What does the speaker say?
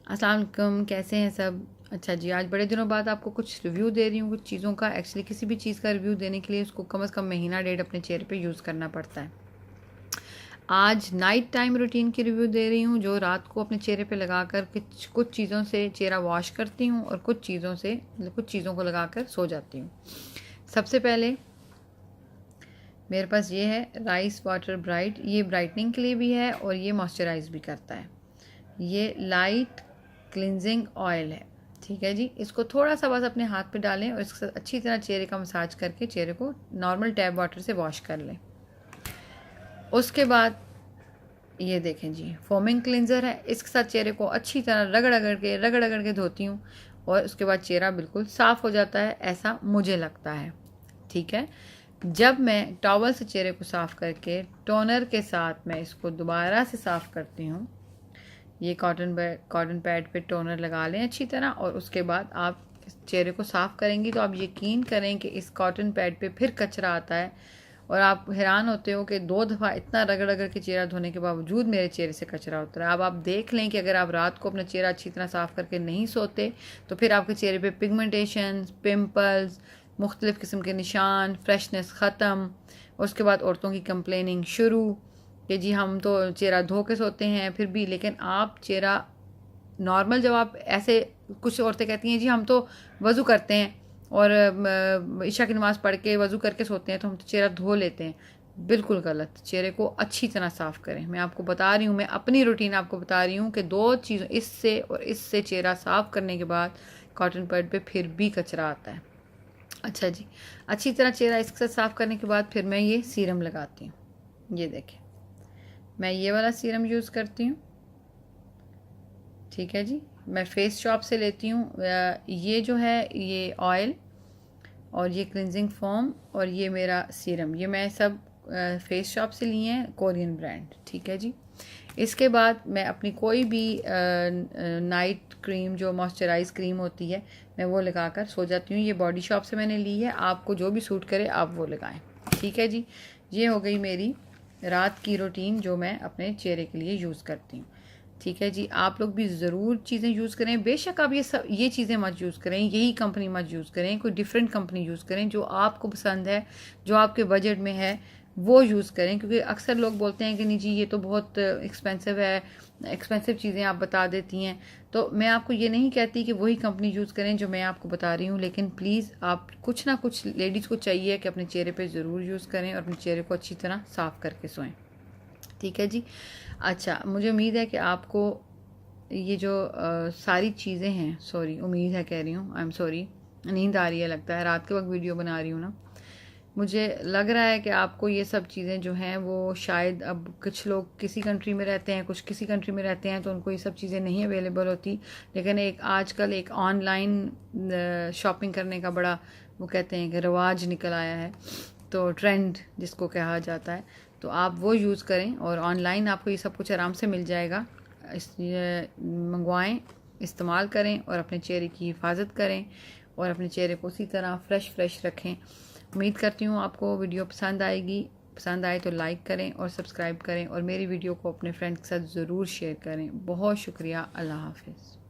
अस्सलाम वालेकुम, कैसे हैं सब। अच्छा जी, आज बड़े दिनों बाद आपको कुछ रिव्यू दे रही हूँ कुछ चीज़ों का। एक्चुअली किसी भी चीज़ का रिव्यू देने के लिए उसको कम से कम महीना डेढ़ अपने चेहरे पे यूज़ करना पड़ता है। आज नाइट टाइम रूटीन की रिव्यू दे रही हूँ, जो रात को अपने चेहरे पे लगाकर कुछ चीज़ों से चेहरा वॉश करती हूँ और कुछ चीज़ों को लगाकर सो जाती हूँ। सबसे पहले मेरे पास ये है राइस वाटर ब्राइट। ये ब्राइटनिंग के लिए भी है और ये मॉइस्चराइज भी करता है। ये लाइट क्लिनजिंग ऑयल है, ठीक है जी। इसको थोड़ा सा बस अपने हाथ पे डालें और इसके साथ अच्छी तरह चेहरे का मसाज करके चेहरे को नॉर्मल टैप वाटर से वॉश कर लें। उसके बाद ये देखें जी, फोमिंग क्लिनज़र है। इसके साथ चेहरे को अच्छी तरह रगड़ रगड़ के धोती हूँ और उसके बाद चेहरा बिल्कुल साफ़ हो जाता है, ऐसा मुझे लगता है, ठीक है। जब मैं टॉवल से चेहरे को साफ़ करके टोनर के साथ मैं इसको दोबारा से साफ़ करती हूँ, ये कॉटन पैड पे टोनर लगा लें अच्छी तरह और उसके बाद आप चेहरे को साफ़ करेंगी तो आप यकीन करें कि इस कॉटन पैड पे फिर कचरा आता है और आप हैरान होते हो कि 2 दफ़ा इतना रगड़ रगड़ के चेहरा धोने के बावजूद मेरे चेहरे से कचरा उतरा है। अब आप देख लें कि अगर आप रात को अपना चेहरा अच्छी तरह साफ़ करके नहीं सोते तो फिर आपके चेहरे पे पिगमेंटेशन, पिंपल्स, मुख्तलिफ़ किस्म के निशान, फ्रेशनेस ख़त्म। उसके बाद औरतों की कंप्लेनिंग शुरू कि जी हम तो चेहरा धो के सोते हैं फिर भी, लेकिन आप चेहरा नॉर्मल जब आप ऐसे, कुछ औरतें कहती हैं जी हम तो वज़ू करते हैं और ईशा की नमाज़ पढ़ के वज़ू करके सोते हैं तो हम तो चेहरा धो लेते हैं। बिल्कुल गलत। चेहरे को अच्छी तरह साफ़ करें। मैं आपको बता रही हूँ, मैं अपनी रूटीन आपको बता रही हूँ कि 2 चीज़ों, इससे और इससे चेहरा साफ़ करने के बाद कॉटन पैड पे फिर भी कचरा आता है। अच्छा जी, अच्छी तरह चेहरा इसके साथ साफ़ करने के बाद फिर मैं ये सीरम लगाती हूँ। ये देखें, मैं ये वाला सीरम यूज़ करती हूँ, ठीक है जी। मैं फेस शॉप से लेती हूँ। ये जो है ये ऑयल और ये क्लिनजिंग फोम और ये मेरा सीरम, ये मैं सब फेस शॉप से लिए हैं, कोरियन ब्रांड, ठीक है जी। इसके बाद मैं अपनी कोई भी नाइट क्रीम जो मॉइस्चराइज क्रीम होती है मैं वो लगाकर सो जाती हूँ। ये बॉडी शॉप से मैंने ली है, आपको जो भी सूट करे आप वो लगाएं, ठीक है जी। ये हो गई मेरी रात की रूटीन जो मैं अपने चेहरे के लिए यूज़ करती हूँ, ठीक है जी। आप लोग भी ज़रूर चीज़ें यूज़ करें। बेशक आप ये चीज़ें मत यूज़ करें, यही कंपनी मत यूज़ करें, कोई डिफरेंट कंपनी यूज़ करें जो आपको पसंद है, जो आपके बजट में है वो यूज़ करें। क्योंकि अक्सर लोग बोलते हैं कि नहीं जी ये तो बहुत एक्सपेंसिव है, एक्सपेंसिव चीज़ें आप बता देती हैं। तो मैं आपको ये नहीं कहती कि वही कंपनी यूज़ करें जो मैं आपको बता रही हूँ, लेकिन प्लीज़ आप कुछ ना कुछ, लेडीज़ को चाहिए कि अपने चेहरे पे ज़रूर यूज़ करें और अपने चेहरे को अच्छी तरह साफ़ करके सोएं, ठीक है जी। अच्छा, मुझे उम्मीद है कि आपको ये जो सारी चीज़ें हैं, सॉरी उम्मीद है कह रही हूँ, आई एम सॉरी, नींद आ रही है लगता है, रात के वक्त वीडियो बना रही हूँ ना। मुझे लग रहा है कि आपको ये सब चीज़ें जो हैं वो शायद, अब कुछ लोग किसी कंट्री में रहते हैं, कुछ किसी कंट्री में रहते हैं तो उनको ये सब चीज़ें नहीं अवेलेबल होती। लेकिन एक आजकल एक ऑनलाइन शॉपिंग करने का बड़ा, वो कहते हैं कि रवाज निकल आया है, तो ट्रेंड जिसको कहा जाता है, तो आप वो यूज़ करें और ऑनलाइन आपको ये सब कुछ आराम से मिल जाएगा। मंगवाएं, इस्तेमाल करें और अपने चेहरे की हिफाजत करें और अपने चेहरे को उसी तरह फ्रेश रखें। उम्मीद करती हूँ आपको वीडियो पसंद आएगी। पसंद आए तो लाइक करें और सब्सक्राइब करें और मेरी वीडियो को अपने फ्रेंड्स के साथ ज़रूर शेयर करें। बहुत शुक्रिया। अल्लाह हाफिज़।